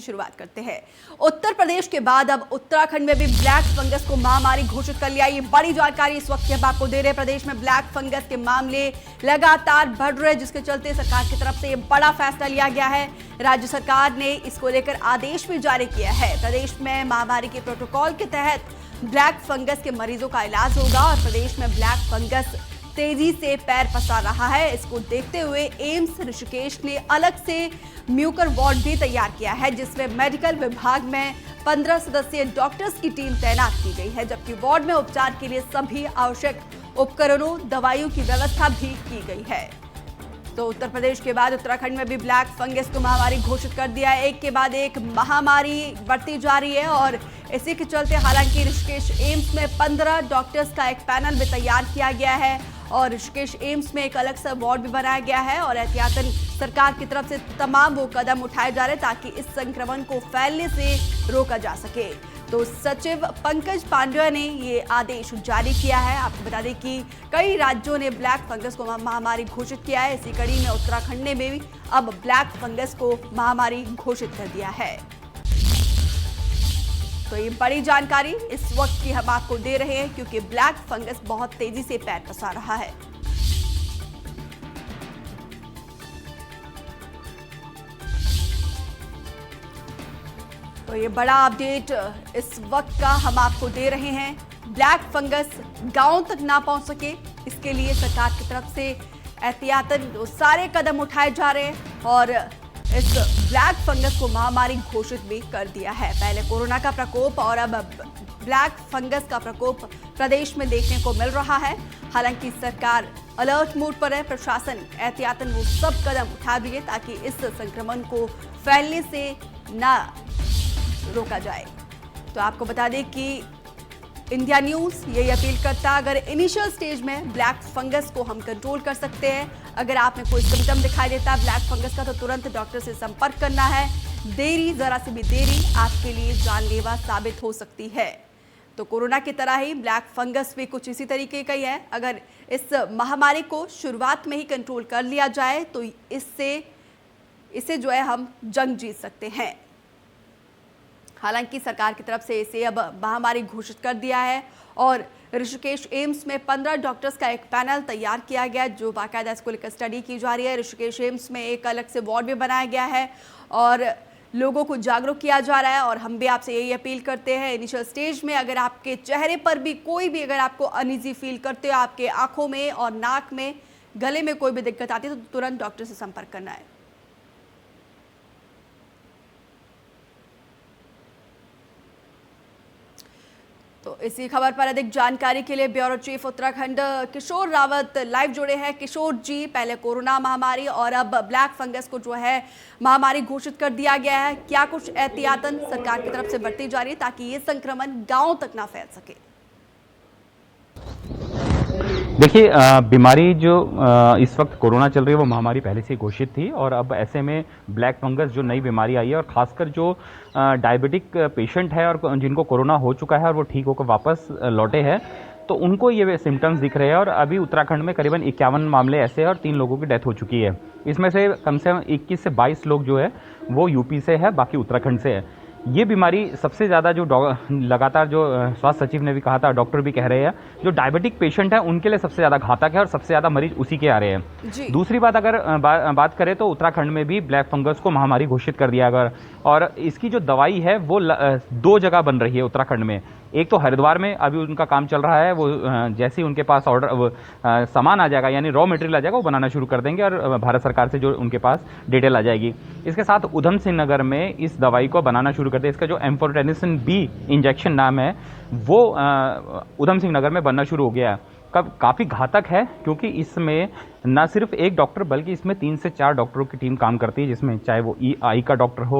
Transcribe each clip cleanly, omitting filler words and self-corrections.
शुरुआत करते हैं। उत्तर प्रदेश के बाद अब उत्तराखंड में भी ब्लैक फंगस को महामारी घोषित कर लिया। ये बड़ी जानकारी इस वक्त हम आपको दे रहे हैं। प्रदेश में ब्लैक फंगस के मामले लगातार बढ़ रहे हैं, जिसके चलते सरकार की तरफ से ये बड़ा फैसला लिया गया है। राज्य सरकार ने इसको लेकर आदेश भी जारी किया है। प्रदेश में महामारी के प्रोटोकॉल के तहत ब्लैक फंगस के मरीजों का इलाज होगा और प्रदेश में ब्लैक फंगस तेजी से पैर पसार रहा है। इसको देखते हुए एम्स ऋषिकेश ने अलग से म्यूकर वार्ड भी तैयार किया है, जिसमें मेडिकल विभाग में 15 सदस्यीय डॉक्टर्स की टीम तैनात की गई है, जबकि वार्ड में उपचार के लिए सभी आवश्यक उपकरणों, दवाइयों की व्यवस्था भी की गई है। तो उत्तर प्रदेश के बाद उत्तराखंड में भी ब्लैक फंगस को महामारी घोषित कर दिया है। एक के बाद एक महामारी बढ़ती जा रही है और इसी के चलते हालांकि ऋषिकेश एम्स में 15 डॉक्टर्स का एक पैनल भी तैयार किया गया है और ऋषिकेश एम्स में एक अलग सा वार्ड भी बनाया गया है और एहतियातन सरकार की तरफ से तमाम वो कदम उठाए जा रहे हैं ताकि इस संक्रमण को फैलने से रोका जा सके। तो सचिव पंकज पांड्या ने ये आदेश जारी किया है। आपको बता दें कि कई राज्यों ने ब्लैक फंगस को महामारी घोषित किया है। इसी कड़ी में उत्तराखंड ने भी अब ब्लैक फंगस को महामारी घोषित कर दिया है। तो ये बड़ी जानकारी इस वक्त की हम आपको दे रहे हैं क्योंकि ब्लैक फंगस बहुत तेजी से पैर पसार रहा है। तो ये बड़ा अपडेट इस वक्त का हम आपको दे रहे हैं। ब्लैक फंगस गांव तक ना पहुंच सके, इसके लिए सरकार की तरफ से एहतियातन सारे कदम उठाए जा रहे हैं और इस ब्लैक फंगस को महामारी घोषित भी कर दिया है। पहले कोरोना का प्रकोप और अब ब्लैक फंगस का प्रकोप प्रदेश में देखने को मिल रहा है। हालांकि सरकार अलर्ट मोड पर है, प्रशासन एहतियातन वो सब कदम उठा रही है ताकि इस संक्रमण को फैलने से ना रोका जाए। तो आपको बता दें कि इंडिया न्यूज़ यही अपील करता है, अगर इनिशियल स्टेज में ब्लैक फंगस को हम कंट्रोल कर सकते हैं, अगर आप में कोई सिम्टम दिखाई देता है ब्लैक फंगस का, तो तुरंत डॉक्टर से संपर्क करना है। देरी, जरा सी भी देरी आपके लिए जानलेवा साबित हो सकती है। तो कोरोना की तरह ही ब्लैक फंगस भी कुछ इसी तरीके का ही है। अगर इस महामारी को शुरुआत में ही कंट्रोल कर लिया जाए तो इससे जो है हम जंग जीत सकते हैं। हालांकि सरकार की तरफ से इसे अब महामारी घोषित कर दिया है और ऋषिकेश एम्स में 15 डॉक्टर्स का एक पैनल तैयार किया गया है, जो बाकायदा इसको लेकर स्टडी की जा रही है। ऋषिकेश एम्स में एक अलग से वार्ड भी बनाया गया है और लोगों को जागरूक किया जा रहा है। और हम भी आपसे यही अपील करते हैं, इनिशियल स्टेज में अगर आपके चेहरे पर भी कोई भी अगर आपको अनईजी फील करते हो, आपके आंखों में और नाक में, गले में कोई भी दिक्कत आती है तो तुरंत डॉक्टर से संपर्क करना है। तो इसी खबर पर अधिक जानकारी के लिए ब्यूरो चीफ उत्तराखंड किशोर रावत लाइव जुड़े हैं। किशोर जी, पहले कोरोना महामारी और अब ब्लैक फंगस को जो है महामारी घोषित कर दिया गया है, क्या कुछ एहतियातन सरकार की तरफ से बरती जा रही है ताकि ये संक्रमण गांव तक ना फैल सके? देखिए, बीमारी जो इस वक्त कोरोना चल रही है वो महामारी पहले से ही घोषित थी और अब ऐसे में ब्लैक फंगस जो नई बीमारी आई है और ख़ासकर जो डायबिटिक पेशेंट है और जिनको कोरोना हो चुका है और वो ठीक होकर वापस लौटे हैं, तो उनको ये सिम्टम्स दिख रहे हैं। और अभी उत्तराखंड में करीबन 51 मामले ऐसे हैं और 3 लोगों की डेथ हो चुकी है। इसमें से कम 21 से 22 लोग जो है वो यूपी से है, बाकी उत्तराखंड से है। ये बीमारी सबसे ज़्यादा जो लगातार जो स्वास्थ्य सचिव ने भी कहा था, डॉक्टर भी कह रहे हैं, जो डायबिटिक पेशेंट है उनके लिए सबसे ज़्यादा घातक है और सबसे ज़्यादा मरीज उसी के आ रहे हैं। दूसरी बात, अगर बात करें तो उत्तराखंड में भी ब्लैक फंगस को महामारी घोषित कर दिया गया और इसकी जो दवाई है वो 2 जगह बन रही है उत्तराखंड में। एक तो हरिद्वार में अभी उनका काम चल रहा है, वो जैसे ही उनके पास ऑर्डर सामान आ जाएगा यानी रॉ मटेरियल आ जाएगा वो बनाना शुरू कर देंगे और भारत सरकार से जो उनके पास डिटेल आ जाएगी। इसके साथ उधम सिंह नगर में इस दवाई को बनाना शुरू कर दिया। इसका जो एम्फोटेनिसिन बी इंजेक्शन नाम है वो उधम सिंह नगर में बनना शुरू हो गया है। काफ़ी घातक है क्योंकि इसमें न सिर्फ एक डॉक्टर बल्कि इसमें 3 से 4 डॉक्टरों की टीम काम करती है, जिसमें चाहे वो आई का डॉक्टर हो,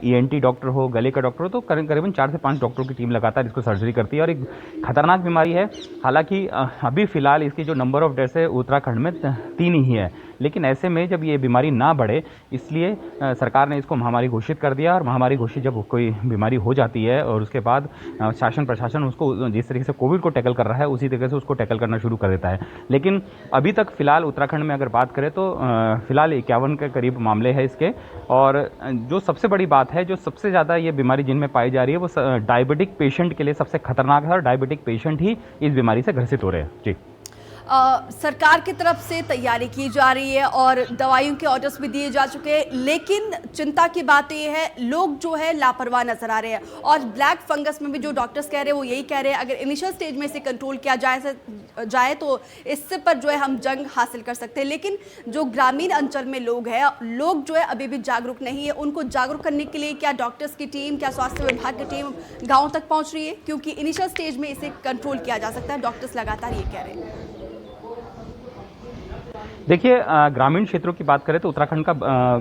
ENT डॉक्टर हो, गले का डॉक्टर हो, तो करीबन 4 से 5 डॉक्टरों की टीम लगातार इसको सर्जरी करती है और एक खतरनाक बीमारी है। हालांकि अभी फ़िलहाल इसकी जो नंबर ऑफ डेथ्स है उत्तराखंड में 3 ही है, लेकिन ऐसे में जब ये बीमारी ना बढ़े इसलिए सरकार ने इसको महामारी घोषित कर दिया। और महामारी घोषित जब कोई बीमारी हो जाती है और उसके बाद शासन प्रशासन उसको जिस तरीके से कोविड को टैकल कर रहा है उसी तरीके से उसको टैकल करना शुरू कर देता है। लेकिन अभी तक फिलहाल फिलहाल उत्तराखंड में अगर बात करें तो फिलहाल 51 के करीब मामले हैं इसके। और जो सबसे बड़ी बात है, जो सबसे ज़्यादा ये बीमारी जिनमें पाई जा रही है वो डायबिटिक पेशेंट के लिए सबसे खतरनाक है, और डायबिटिक पेशेंट ही इस बीमारी से ग्रसित हो रहे हैं। जी, सरकार की तरफ से तैयारी की जा रही है और दवाइयों के ऑर्डर्स भी दिए जा चुके हैं, लेकिन चिंता की बात यह है लोग जो है लापरवाह नजर आ रहे हैं। और ब्लैक फंगस में भी जो डॉक्टर्स कह रहे हैं वो यही कह रहे हैं, अगर इनिशियल स्टेज में इसे कंट्रोल किया जाए तो इससे पर जो है हम जंग हासिल कर सकते हैं। लेकिन जो ग्रामीण अंचल में लोग हैं, लोग जो है अभी भी जागरूक नहीं है। उनको जागरूक करने के लिए क्या डॉक्टर्स की टीम, क्या स्वास्थ्य विभाग की टीम गाँव तक पहुँच रही है? क्योंकि इनिशियल स्टेज में इसे कंट्रोल किया जा सकता है, डॉक्टर्स लगातार ये कह रहे हैं। देखिए, ग्रामीण क्षेत्रों की बात करें तो उत्तराखंड का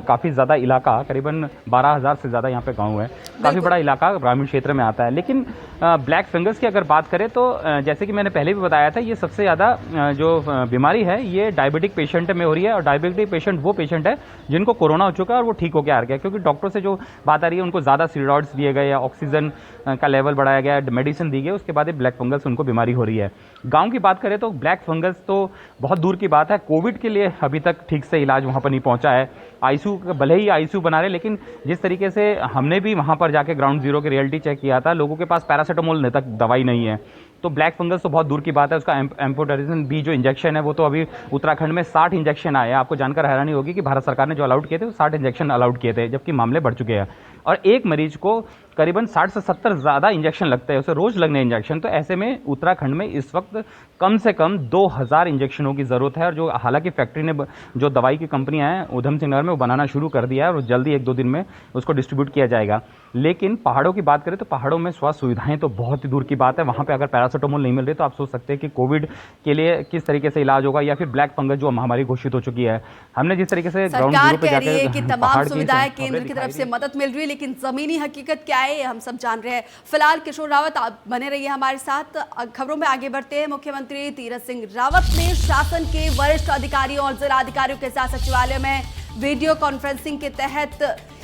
काफ़ी ज़्यादा इलाका, करीबन 12,000 से ज़्यादा यहाँ पे गांव है, काफ़ी बड़ा इलाका ग्रामीण क्षेत्र में आता है। लेकिन ब्लैक फंगस की अगर बात करें तो जैसे कि मैंने पहले भी बताया था, ये सबसे ज़्यादा जो बीमारी है ये डायबिटिक पेशेंट में हो रही है। और डायबिटिक पेशेंट वो पेशेंट है जिनको कोरोना हो चुका है और वो ठीक होकर आ गया, क्योंकि डॉक्टर से जो बात आ रही है उनको ज़्यादा स्टेरॉइड्स दिए गए या ऑक्सीजन का लेवल बढ़ाया गया, मेडिसिन दी गई, उसके बाद ये ब्लैक फंगस उनको बीमारी हो रही है। गाँव की बात करें तो ब्लैक फंगस तो बहुत दूर की बात है, कोविड के लिए अभी तक ठीक से इलाज वहाँ पर नहीं पहुँचा है। आईसीयू, भले ही आईसीयू बना रहे, लेकिन जिस तरीके से हमने भी वहाँ पर जाके ग्राउंड जीरो की रियलिटी चेक किया था, लोगों के पास पैरासीटामोल तक दवाई नहीं है। तो ब्लैक फंगस तो बहुत दूर की बात है। उसका एम्फोटेरिजिन बी जो इंजेक्शन है वो तो अभी उत्तराखंड में 60 इंजेक्शन आए हैं। आपको जानकर हैरानी होगी कि भारत सरकार ने जो अलाउड किए थे वो 60 इंजेक्शन अलाउड किए थे, जबकि मामले बढ़ चुके हैं। और एक मरीज को करीबन 60 से 70 ज़्यादा इंजेक्शन लगते हैं, उसे रोज लगने इंजेक्शन। तो ऐसे में उत्तराखंड में इस वक्त कम से कम 2000 इंजेक्शनों की ज़रूरत है। और जो हालांकि फैक्ट्री ने जो दवाई की कंपनियां हैं उधम सिंह नगर में, वो बनाना शुरू कर दिया है और जल्दी 1-2 दिन में उसको डिस्ट्रीब्यूट किया जाएगा। लेकिन पहाड़ों की बात करें तो पहाड़ों में स्वास्थ्य सुविधाएं तो बहुत ही दूर की बात है। वहाँ पर अगर पैरासीटामोल नहीं मिल रही तो आप सोच सकते हैं कि कोविड के लिए किस तरीके से इलाज होगा, या फिर ब्लैक फंगस जो महामारी घोषित हो चुकी है। हमने जिस तरीके से ग्राउंड जीरो पे जाकर कि तमाम सुविधाएं केंद्र की तरफ से मदद मिल रही है, लेकिन जमीनी हकीकत क्या है हम सब जान रहे हैं। फिलहाल किशोर रावत, आप बने रहिए हमारे साथ। खबरों में आगे बढ़ते हैं। मुख्यमंत्री तीरथ सिंह रावत ने शासन के वरिष्ठ अधिकारियों और जिला अधिकारियों के साथ सचिवालय में वीडियो कॉन्फ्रेंसिंग के तहत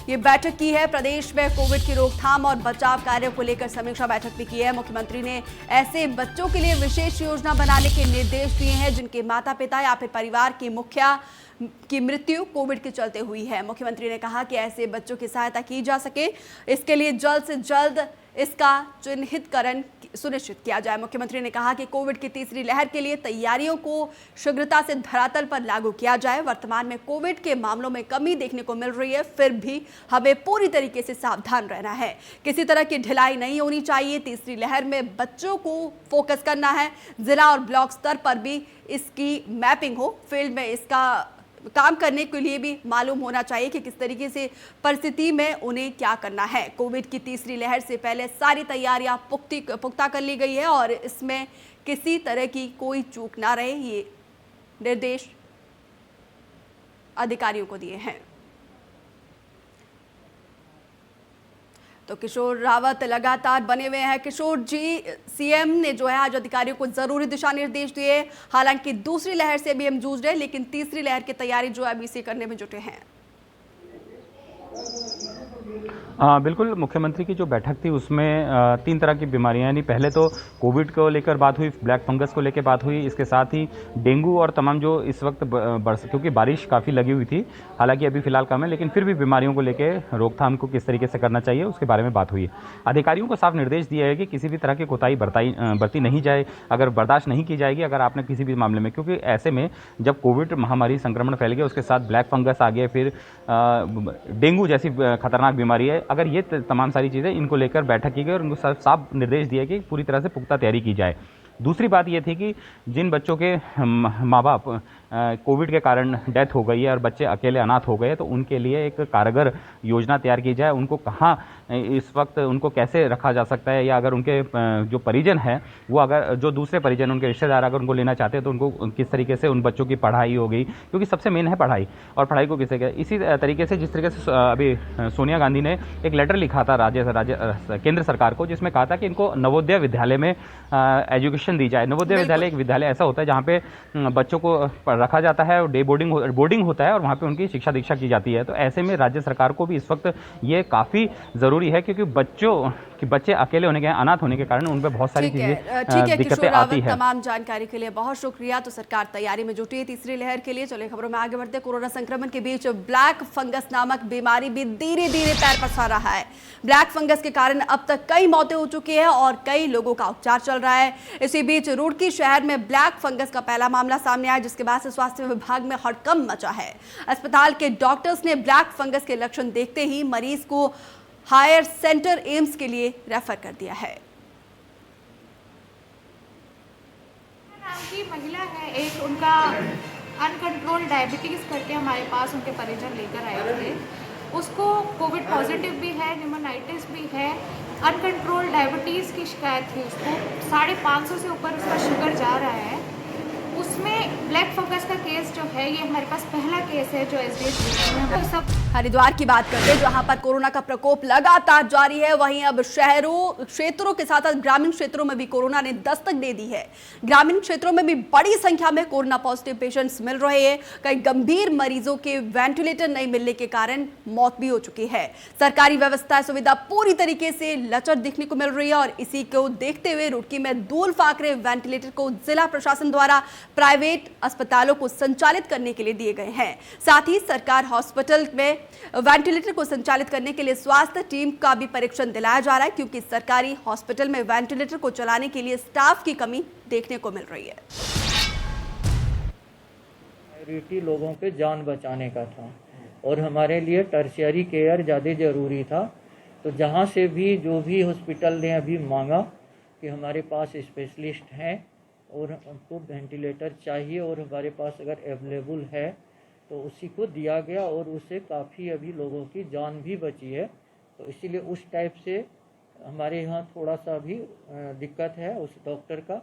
ये बैठक की है। प्रदेश में कोविड की रोकथाम और बचाव कार्यों को लेकर समीक्षा बैठक भी की है। मुख्यमंत्री ने ऐसे बच्चों के लिए विशेष योजना बनाने के निर्देश दिए हैं जिनके माता पिता या फिर परिवार के मुखिया की मृत्यु कोविड के चलते हुई है। मुख्यमंत्री ने कहा कि ऐसे बच्चों की सहायता की जा सके, इसके लिए जल्द से जल्द इसका चिन्हितकरण सुनिश्चित किया जाए। मुख्यमंत्री ने कहा कि कोविड की तीसरी लहर के लिए तैयारियों को शीघ्रता से धरातल पर लागू किया जाए। वर्तमान में कोविड के मामलों में कमी देखने को मिल रही है, फिर भी हमें पूरी तरीके से सावधान रहना है। किसी तरह की ढिलाई नहीं होनी चाहिए। तीसरी लहर में बच्चों को फोकस करना है। जिला और ब्लॉक स्तर पर भी इसकी मैपिंग हो, फील्ड में इसका काम करने के लिए भी मालूम होना चाहिए कि किस तरीके से परिस्थिति में उन्हें क्या करना है। कोविड की तीसरी लहर से पहले सारी तैयारियां पुख्ता कर ली गई है और इसमें किसी तरह की कोई चूक ना रहे, ये निर्देश अधिकारियों को दिए हैं। तो किशोर रावत लगातार बने हुए हैं। किशोर जी, सीएम ने जो है आज अधिकारियों को जरूरी दिशा निर्देश दिए। हालांकि दूसरी लहर से भी हम जूझ रहे हैं, लेकिन तीसरी लहर की तैयारी जो है अभी से करने में जुटे हैं। बिल्कुल, मुख्यमंत्री की जो बैठक थी उसमें 3 तरह की बीमारियां, यानी पहले तो कोविड को लेकर बात हुई, ब्लैक फंगस को लेकर बात हुई, इसके साथ ही डेंगू और तमाम जो इस वक्त क्योंकि बारिश काफ़ी लगी हुई थी, हालांकि अभी फिलहाल कम है, लेकिन फिर भी बीमारियों को लेकर रोकथाम को किस तरीके से करना चाहिए उसके बारे में बात हुई। अधिकारियों को साफ निर्देश दिया है कि किसी भी तरह की कोताही बरती नहीं जाए, अगर बर्दाश्त नहीं की जाएगी अगर आपने किसी भी मामले में, क्योंकि ऐसे में जब कोविड महामारी संक्रमण फैल गया उसके साथ ब्लैक फंगस आ गया, फिर डेंगू जैसी खतरनाक बीमारी है, अगर ये तमाम सारी चीज़ें इनको लेकर बैठक की गई और उनको साफ निर्देश दिया कि पूरी तरह से पुख्ता तैयारी की जाए। दूसरी बात ये थी कि जिन बच्चों के माँ बाप कोविड के कारण डेथ हो गई है और बच्चे अकेले अनाथ हो गए, तो उनके लिए एक कारगर योजना तैयार की जाए। उनको कहाँ इस वक्त उनको कैसे रखा जा सकता है, या अगर उनके जो परिजन हैं वो अगर जो दूसरे परिजन उनके रिश्तेदार अगर उनको लेना चाहते हैं तो उनको किस तरीके से उन बच्चों की पढ़ाई होगी, क्योंकि सबसे मेन है पढ़ाई, और पढ़ाई को किसे इसी तरीके से जिस तरीके से अभी सोनिया गांधी ने एक लेटर लिखा था केंद्र सरकार को, जिसमें कहा था कि इनको नवोदय विद्यालय में एजुकेशन दी जाए। नवोदय विद्यालय एक विद्यालय ऐसा होता है जहाँ पे बच्चों को रखा जाता है और डे बोर्डिंग होता है और वहाँ पे उनकी शिक्षा दीक्षा की जाती है। तो ऐसे में राज्य सरकार को भी इस वक्त ये काफ़ी ज़रूरी है, क्योंकि बच्चे अकेले होने के, अनाथ होने के कारण उन पर बहुत सारी चीज़ें दिक्कतें किशोर आती रावत, है। तमाम जानकारी के लिए बहुत शुक्रिया। तो सरकार तैयारी में जुटी है तीसरी लहर के लिए। चलिए खबरों में आगे बढ़ते। कोरोना संक्रमण के बीच ब्लैक फंगस नामक बीमारी भी धीरे धीरे पैर पसार रहा है। ब्लैक फंगस के कारण अब तक कई मौतें हो चुकी है और कई लोगों का उपचार चल रहा है। इसी बीच रुड़की शहर में ब्लैक फंगस का पहला मामला सामने आया, जिसके बाद से स्वास्थ्य विभाग में हड़कंप मचा है। अस्पताल के डॉक्टर्स ने ब्लैक फंगस के लक्षण देखते ही मरीज को हायर सेंटर एम्स के लिए रेफर कर दिया है। नाम की महिला है एक, उनका अनकंट्रोल डायबिटीज करके हमारे पास उनके परिजन लेकर आए थे। उसको कोविड पॉजिटिव भी है, निमोनाइटिस भी है, अनकंट्रोल डायबिटीज़ की शिकायत थी उसको। 550 से ऊपर उसका शुगर जा रहा है। उसमें ब्लैक फंगस का केस जो है, ये हमारे पास पहला केस है जो SDH में सब। हरिद्वार की बात करते हैं, जहां पर कोरोना का प्रकोप लगातार जारी है, वहीं अब शहरों क्षेत्रों के साथ साथ ग्रामीण क्षेत्रों में भी कोरोना ने दस्तक दे दी है। ग्रामीण क्षेत्रों में भी बड़ी संख्या में कोरोना पॉजिटिव पेशेंट्स मिल रहे हैं। कई गंभीर मरीजों के वेंटिलेटर नहीं मिलने के कारण मौत भी हो चुकी है। सरकारी व्यवस्था सुविधा पूरी तरीके से लचर दिखने को मिल रही है और इसी को देखते हुए रुड़की में दूल फाकरे वेंटिलेटर को जिला प्रशासन द्वारा प्राइवेट अस्पतालों को संचालित करने के लिए दिए गए हैं। साथ ही सरकार हॉस्पिटल में वेंटिलेटर को संचालित करने के लिए स्वास्थ्य टीम का भी परीक्षण दिलाया जा रहा है, क्योंकि सरकारी हॉस्पिटल में वेंटिलेटर को चलाने के लिए स्टाफ की कमी देखने को मिल रही है। प्रायोरिटी लोगों के जान बचाने का था और हमारे लिए टर्शियरी केयर ज़्यादा ज़रूरी था। तो जहाँ से भी जो भी हॉस्पिटल ने अभी मांगा कि हमारे पास स्पेशलिस्ट हैं और हमको वेंटिलेटर चाहिए और हमारे पास अगर अवेलेबल है तो उसी को दिया गया और उससे काफ़ी अभी लोगों की जान भी बची है। तो इसीलिए उस टाइप से हमारे यहाँ थोड़ा सा भी दिक्कत है उस डॉक्टर का,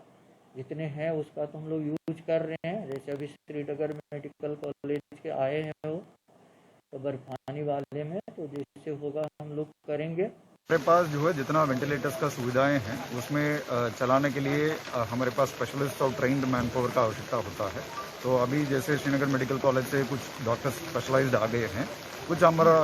जितने हैं उसका तो हम लोग यूज कर रहे हैं। जैसे अभी श्रीनगर मेडिकल कॉलेज के आए हैं वो, तो बर्फानी वाले में, तो जैसे होगा हम लोग करेंगे। हमारे पास जो है जितना वेंटिलेटर्स का सुविधाएं हैं उसमें चलाने के लिए हमारे पास स्पेशलिस्ट और ट्रेंड मैन पावर का आवश्यकता होता है। तो अभी जैसे श्रीनगर मेडिकल कॉलेज से कुछ डॉक्टर्स स्पेशलाइज्ड आ गए हैं, कुछ हमारा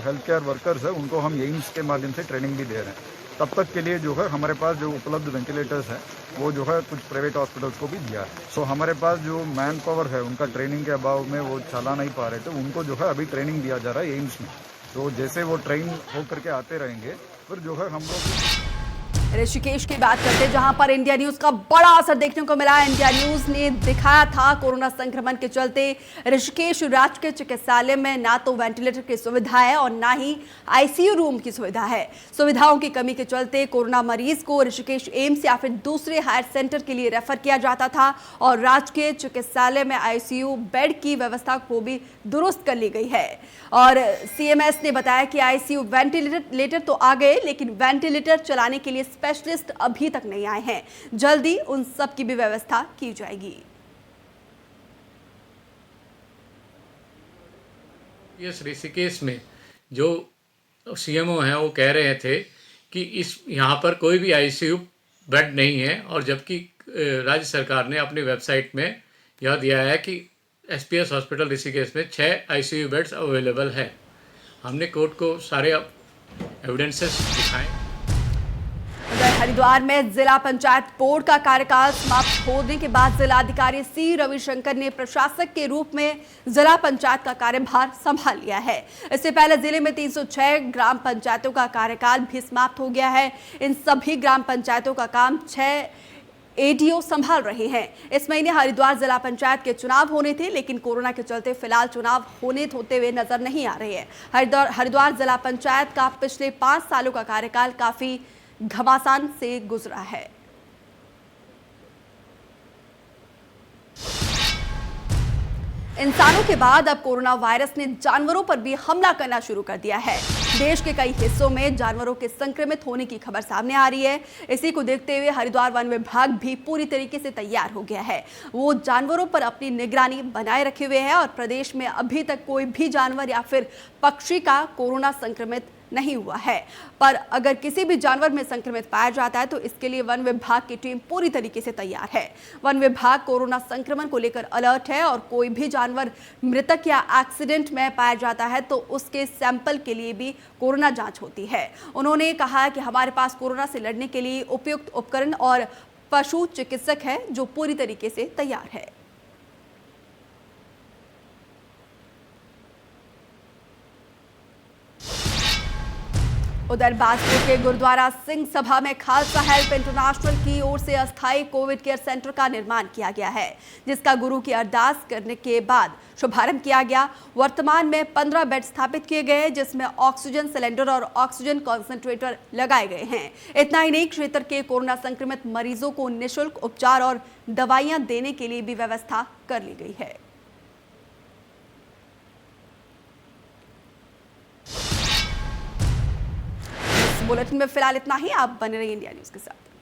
हेल्थ केयर वर्कर्स है उनको हम एम्स के माध्यम से ट्रेनिंग भी दे रहे हैं। तब तक के लिए जो है हमारे पास जो उपलब्ध वेंटिलेटर्स हैं वो जो है कुछ प्राइवेट हॉस्पिटल्स को भी दिया है। सो हमारे पास जो मैन पावर है उनका ट्रेनिंग के अभाव में वो चला नहीं पा रहे थे, उनको जो है अभी ट्रेनिंग दिया जा रहा है एम्स में। तो जैसे वो ट्रेन होकर के आते रहेंगे फिर जो है हम लोग। ऋषिकेश की बात करते हैं, जहां पर इंडिया न्यूज का बड़ा असर देखने को मिला। इंडिया न्यूज ने दिखाया था कोरोना संक्रमण के चलते ऋषिकेश राजकीय चिकित्सालय में ना तो वेंटिलेटर की सुविधा है और ना ही आईसीयू रूम की सुविधा है। सुविधाओं की कमी के चलते कोरोना मरीज को ऋषिकेश एम्स या फिर दूसरे हायर सेंटर के लिए रेफर किया जाता था और राजकीय चिकित्सालय में आईसीयू बेड की व्यवस्था को भी दुरुस्त कर ली गई है। और सीएमएस ने बताया कि आईसीयू वेंटिलेटर तो आ गए, लेकिन वेंटिलेटर चलाने के लिए स्पेशलिस्ट अभी तक नहीं आए हैं। जल्दी उन सब की भी व्यवस्था की जाएगी। इस ऋषिकेश में जो सीएमओ हैं वो कह रहे थे कि इस यहाँ पर कोई भी आईसीयू बेड नहीं है, और जबकि राज्य सरकार ने अपनी वेबसाइट में यह दिया है कि एसपीएस हॉस्पिटल ऋषिकेश में 6 आईसीयू बेड्स अवेलेबल है। हमने कोर्ट को सारे एविडेंसेस दिखाए। हरिद्वार में जिला पंचायत बोर्ड का कार्यकाल समाप्त होने के बाद जिलाधिकारी सी रविशंकर ने प्रशासक के रूप में जिला पंचायत का कार्यभार संभाल लिया है। इससे पहले जिले में 306 ग्राम पंचायतों का कार्यकाल भी समाप्त हो गया है। इन सभी ग्राम पंचायतों का काम 6 एडीओ संभाल रहे हैं। इस महीने हरिद्वार जिला पंचायत के चुनाव होने थे, लेकिन कोरोना के चलते फिलहाल चुनाव होते हुए नजर नहीं आ रहे हैं। हरिद्वार जिला पंचायत का पिछले 5 सालों का कार्यकाल काफी घमासान से गुजरा है। इंसानों के बाद अब कोरोना वायरस ने जानवरों पर भी हमला करना शुरू कर दिया है। देश के कई हिस्सों में जानवरों के संक्रमित होने की खबर सामने आ रही है। इसी को देखते हुए हरिद्वार वन विभाग भी पूरी तरीके से तैयार हो गया है। वो जानवरों पर अपनी निगरानी बनाए रखे हुए है और प्रदेश में अभी तक कोई भी जानवर या फिर पक्षी का कोरोना संक्रमित नहीं हुआ है। पर अगर किसी भी जानवर में संक्रमित पाया जाता है तो इसके लिए वन विभाग की टीम पूरी तरीके से तैयार है। वन विभाग कोरोना संक्रमण को लेकर अलर्ट है और कोई भी जानवर मृतक या एक्सीडेंट में पाया जाता है तो उसके सैंपल के लिए भी कोरोना जांच होती है। उन्होंने कहा कि हमारे पास कोरोना से लड़ने के लिए उपयुक्त उपकरण और पशु चिकित्सक है जो पूरी तरीके से तैयार है। उधर बाजपुर के गुरुद्वारा सिंह सभा में खालसा हेल्प इंटरनेशनल की ओर से अस्थायी कोविड केयर सेंटर का निर्माण किया गया है, जिसका गुरु की अरदास करने के बाद शुभारंभ किया गया। वर्तमान में 15 बेड स्थापित किए गए हैं, जिसमें ऑक्सीजन सिलेंडर और ऑक्सीजन कॉन्सेंट्रेटर लगाए गए हैं। इतना ही नहीं, क्षेत्र के कोरोना संक्रमित मरीजों को निःशुल्क उपचार और दवाइयां देने के लिए भी व्यवस्था कर ली गई है। बुलेटिन में फिलहाल इतना ही। आप बने रहिए इंडिया न्यूज के साथ।